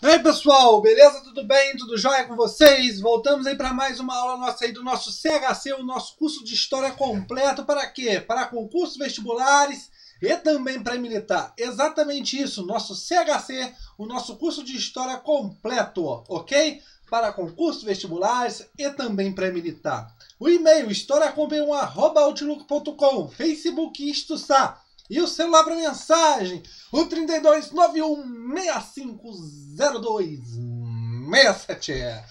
E aí pessoal, beleza? Tudo bem? Tudo jóia com vocês? Voltamos aí para mais uma aula nossa aí do nosso CHC, o nosso curso de História completo. Para quê? Para concursos vestibulares e também para militar. Exatamente isso, nosso CHC, o nosso curso de História completo, ok? Para concursos vestibulares e também para militar. O e-mail historiacom1@outlook.com, Facebook Istuçá. E o celular para mensagem, o 3291-6502-67.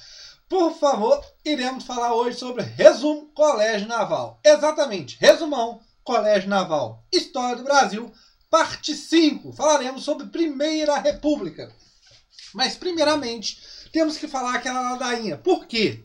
Por favor, iremos falar hoje sobre Resumo Colégio Naval. Exatamente, resumão Colégio Naval. História do Brasil, parte 5. Falaremos sobre Primeira República. Mas, primeiramente, temos que falar aquela ladainha. Por quê?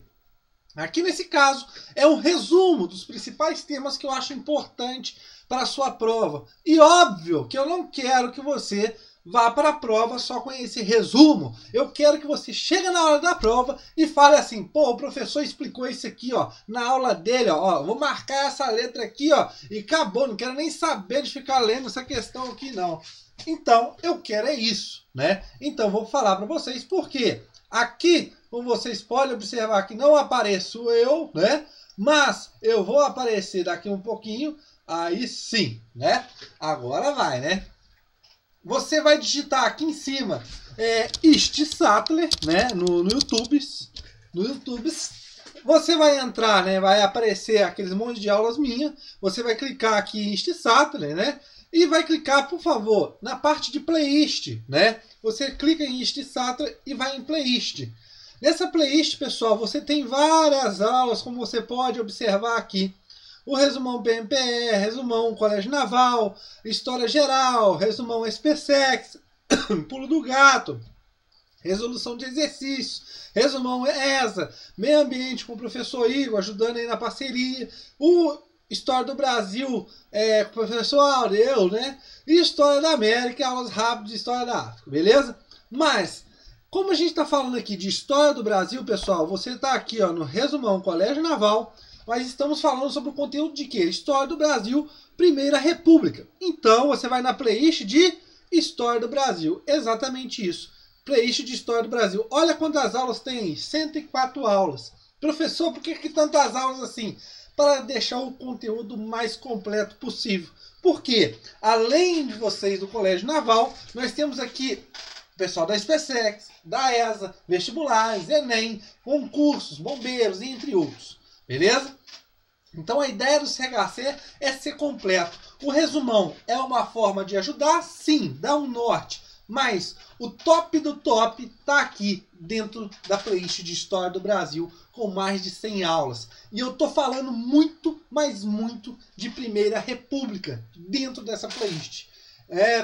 Aqui nesse caso é um resumo dos principais temas que eu acho importante para a sua prova. E óbvio que eu não quero que você vá para a prova só com esse resumo. Eu quero que você chegue na hora da prova e fale assim: pô, o professor explicou isso aqui, ó, na aula dele, ó, vou marcar essa letra aqui, ó, e acabou, não quero nem saber de ficar lendo essa questão aqui, não. Então, eu quero é isso, né? Então, vou falar para vocês por quê. Aqui, como vocês podem observar que não apareço eu, né? Mas eu vou aparecer daqui um pouquinho, aí sim, né? Agora vai, né? Você vai digitar aqui em cima Sattler, né? No YouTube. Você vai entrar, né? Vai aparecer aqueles monte de aulas minhas. Você vai clicar aqui em Sattler, né? E vai clicar, por favor, na parte de playlist, né? Você clica em Sattler e vai em playlist. Nessa playlist, pessoal, você tem várias aulas, como você pode observar aqui. O resumão BMPR, resumão Colégio Naval, História Geral, resumão SPSEC, Pulo do Gato, resolução de exercícios, resumão ESA, Meio Ambiente com o professor Igor, ajudando aí na parceria, o História do Brasil com o professor Aureu, né? E História da América, aulas rápidas de História da África, beleza? Mas, como a gente está falando aqui de História do Brasil, pessoal, você está aqui ó, no resumão Colégio Naval, mas estamos falando sobre o conteúdo de quê? História do Brasil, Primeira República. Então, você vai na playlist de História do Brasil. Exatamente isso. Playlist de História do Brasil. Olha quantas aulas tem aí. 104 aulas. Professor, por que tantas aulas assim? Para deixar o conteúdo mais completo possível. Porque, além de vocês do Colégio Naval, nós temos aqui o pessoal da SPSEC, da ESA, vestibulares, Enem, concursos, bombeiros, entre outros. Beleza? Então a ideia do CHC é ser completo. O resumão é uma forma de ajudar? Sim, dá um norte. Mas o top do top está aqui dentro da playlist de História do Brasil com mais de 100 aulas. E eu estou falando muito, mas muito de Primeira República dentro dessa playlist.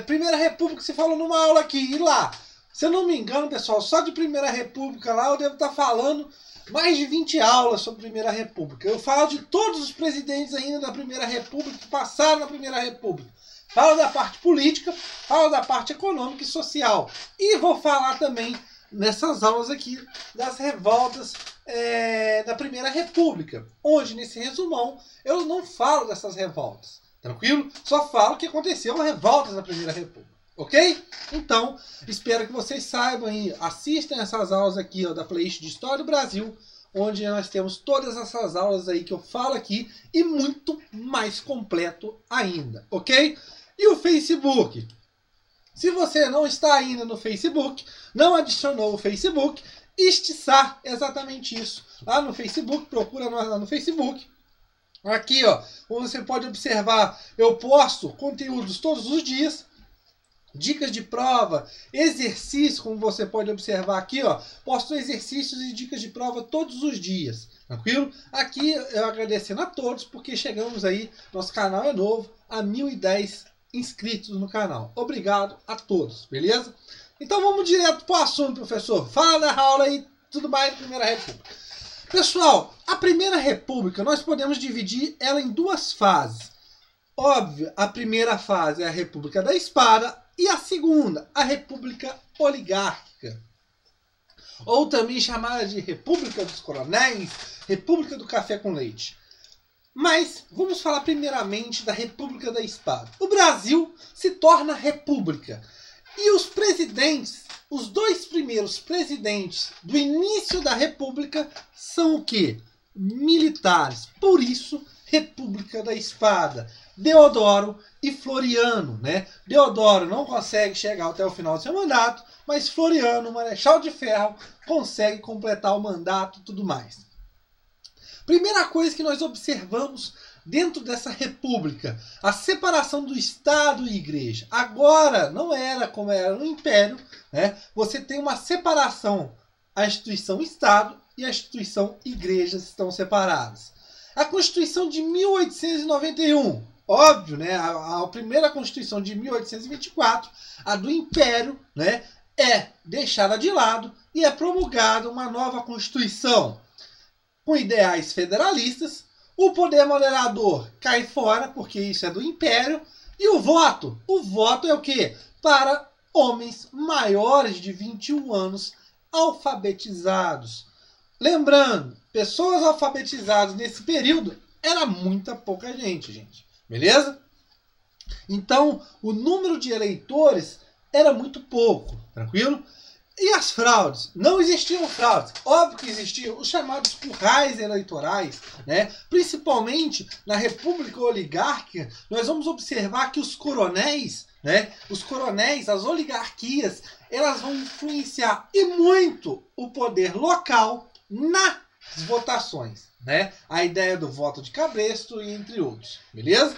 Primeira República se falou numa aula aqui e lá. Se eu não me engano, pessoal, só de Primeira República lá eu devo estar falando mais de 20 aulas sobre Primeira República. Eu falo de todos os presidentes ainda da Primeira República que passaram na Primeira República. Falo da parte política, falo da parte econômica e social. E vou falar também nessas aulas aqui das revoltas da Primeira República. Onde nesse resumão eu não falo dessas revoltas. Tranquilo? Só falo que aconteceu revoltas na Primeira República. Ok? Então, espero que vocês saibam e assistam essas aulas aqui ó, da playlist de História do Brasil, onde nós temos todas essas aulas aí que eu falo aqui e muito mais completo ainda, ok? E o Facebook? Se você não está ainda no Facebook, não adicionou o Facebook, Istuçá, exatamente isso. Lá no Facebook, procura nós lá no Facebook. Aqui, ó, como você pode observar, eu posto conteúdos todos os dias. Dicas de prova, exercícios, como você pode observar aqui, ó, posto exercícios e dicas de prova todos os dias, tranquilo? Aqui eu agradecendo a todos, porque chegamos aí, nosso canal é novo, a 1010 inscritos no canal. Obrigado a todos, beleza? Então vamos direto para o assunto, professor. Fala da aula aí, tudo mais da Primeira República. Pessoal, a Primeira República, nós podemos dividir ela em duas fases. Óbvio, a primeira fase é a República da Espada e a segunda, a República Oligárquica. Ou também chamada de República dos Coronéis, República do Café com Leite. Mas vamos falar primeiramente da República da Espada. O Brasil se torna república E os presidentes, os dois primeiros presidentes do início da República são o quê? Militares. Por isso, República da Espada. Deodoro e Floriano, né? Deodoro não consegue chegar até o final do seu mandato, mas Floriano, Marechal de Ferro, consegue completar o mandato e tudo mais. Primeira coisa que nós observamos dentro dessa república, a separação do Estado e Igreja. Agora não era como era no Império, né? Você tem uma separação, a instituição Estado e a instituição Igreja estão separadas. A Constituição de 1891, óbvio, né? A primeira Constituição de 1824, a do Império, né? É deixada de lado e é promulgada uma nova Constituição com ideais federalistas. O poder moderador cai fora, porque isso é do Império. E o voto? O voto é o quê? Para homens maiores de 21 anos alfabetizados. Lembrando, pessoas alfabetizadas nesse período era muita pouca gente. Beleza? Então, o número de eleitores era muito pouco. Tranquilo? E as fraudes? Não existiam fraudes. Óbvio que existiam os chamados currais eleitorais, né? Principalmente na República Oligárquica, nós vamos observar que os coronéis, né? Os coronéis, as oligarquias, elas vão influenciar e muito o poder local nas votações, né? A ideia do voto de cabresto e entre outros, beleza?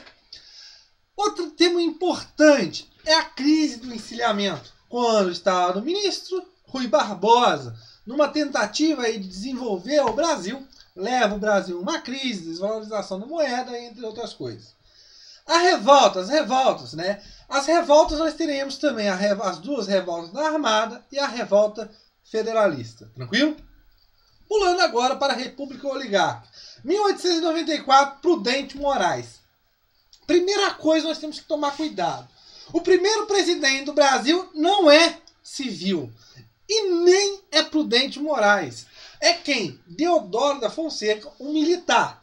Outro tema importante é a crise do encilhamento, quando estava no ministro Rui Barbosa, numa tentativa de desenvolver o Brasil, leva o Brasil a uma crise, desvalorização da moeda, entre outras coisas. As revoltas, né? As revoltas nós teremos também as duas revoltas da Armada e a revolta federalista, tranquilo? Pulando agora para a República Oligárquica. 1894, Prudente Moraes. Primeira coisa, nós temos que tomar cuidado. O primeiro presidente do Brasil não é civil e nem é Prudente Moraes. É quem? Deodoro da Fonseca, um militar.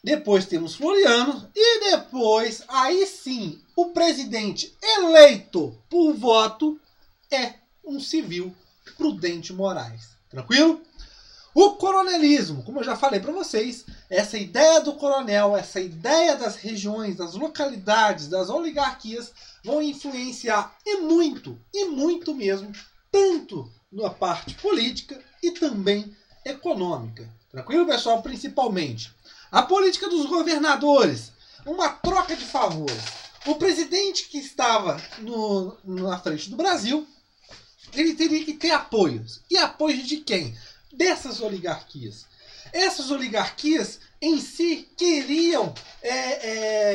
Depois temos Floriano e depois, aí sim, o presidente eleito por voto é um civil, Prudente Moraes. Tranquilo? O coronelismo, como eu já falei para vocês, essa ideia do coronel, essa ideia das regiões, das localidades, das oligarquias, vão influenciar e muito mesmo, tanto na parte política e também econômica. Tranquilo, pessoal? Principalmente a política dos governadores, uma troca de favores. O presidente que estava na frente do Brasil, ele teria que ter apoios. E apoios de quem? Dessas oligarquias. Essas oligarquias em si queriam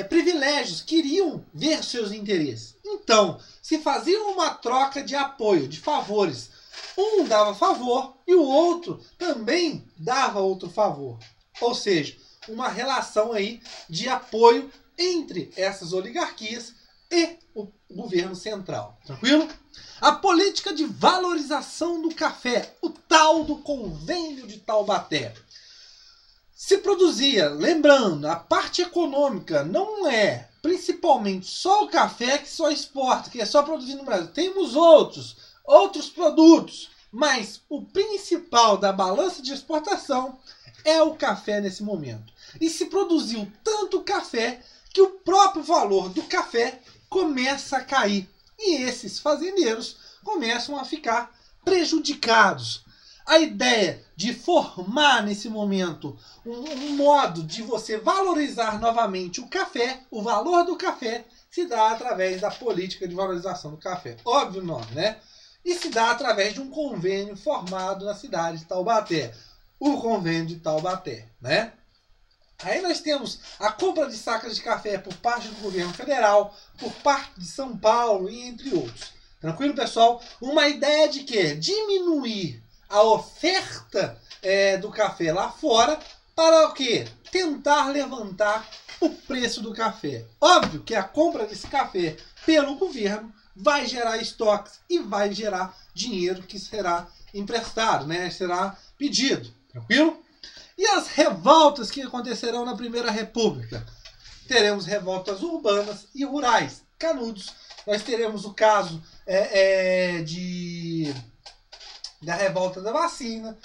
privilégios, queriam ver seus interesses. Então, se faziam uma troca de apoio, de favores. Um dava favor e o outro também dava outro favor. Ou seja, uma relação aí de apoio entre essas oligarquias e o governo central. Tranquilo? A política de valorização do café, o tal do Convênio de Taubaté. Se produzia, lembrando, a parte econômica não é principalmente só o café que só exporta, que é só produzido no Brasil. Temos outros produtos, mas o principal da balança de exportação é o café nesse momento. E se produziu tanto café que o próprio valor do café começa a cair. E esses fazendeiros começam a ficar prejudicados. A ideia de formar nesse momento um modo de você valorizar novamente o café, o valor do café, se dá através da política de valorização do café. Óbvio o nome, né? E se dá através de um convênio formado na cidade de Taubaté. O Convênio de Taubaté, né? Aí nós temos a compra de sacas de café por parte do governo federal, por parte de São Paulo e entre outros. Tranquilo, pessoal? Uma ideia de quê? Diminuir a oferta do café lá fora para o quê? Tentar levantar o preço do café. Óbvio que a compra desse café pelo governo vai gerar estoques e vai gerar dinheiro que será emprestado, né? Será pedido. Tranquilo? E as revoltas que acontecerão na Primeira República? Teremos revoltas urbanas e rurais. Canudos. Nós teremos o caso da revolta da vacina,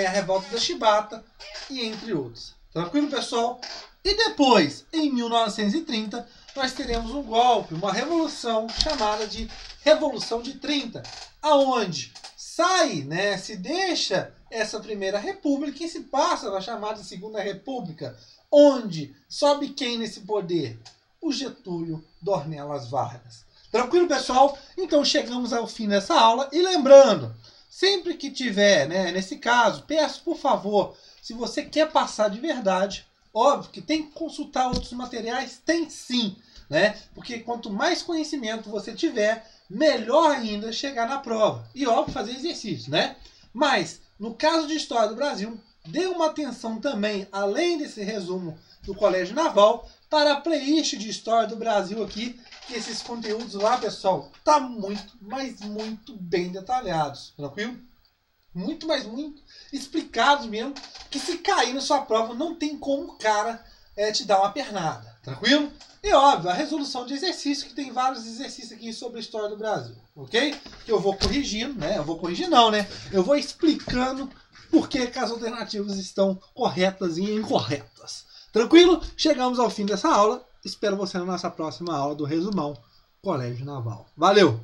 a revolta da chibata e entre outros. Tranquilo, pessoal? E depois, em 1930, nós teremos um golpe, uma revolução chamada de Revolução de 30, aonde sai, né, se deixa essa primeira república e se passa a chamada segunda república, onde sobe quem nesse poder? O Getúlio Dornelas Vargas. Tranquilo, pessoal? Então chegamos ao fim dessa aula e lembrando, sempre que tiver, né, nesse caso, peço por favor, se você quer passar de verdade, óbvio que tem que consultar outros materiais, tem sim, né? Porque quanto mais conhecimento você tiver, melhor ainda chegar na prova. E óbvio, fazer exercício, né? Mas, no caso de História do Brasil, dê uma atenção também, além desse resumo do Colégio Naval, para a playlist de História do Brasil aqui, que esses conteúdos lá, pessoal, tá muito, mas muito bem detalhados, tranquilo? Muito, mas muito explicados mesmo, que se cair na sua prova, não tem como o cara te dar uma pernada, tranquilo? E óbvio, a resolução de exercício, que tem vários exercícios aqui sobre a história do Brasil, ok? Que eu vou corrigindo, né? Eu vou corrigir não, né? Eu vou explicando por que as alternativas estão corretas e incorretas. Tranquilo? Chegamos ao fim dessa aula. Espero você na nossa próxima aula do Resumão Colégio Naval. Valeu!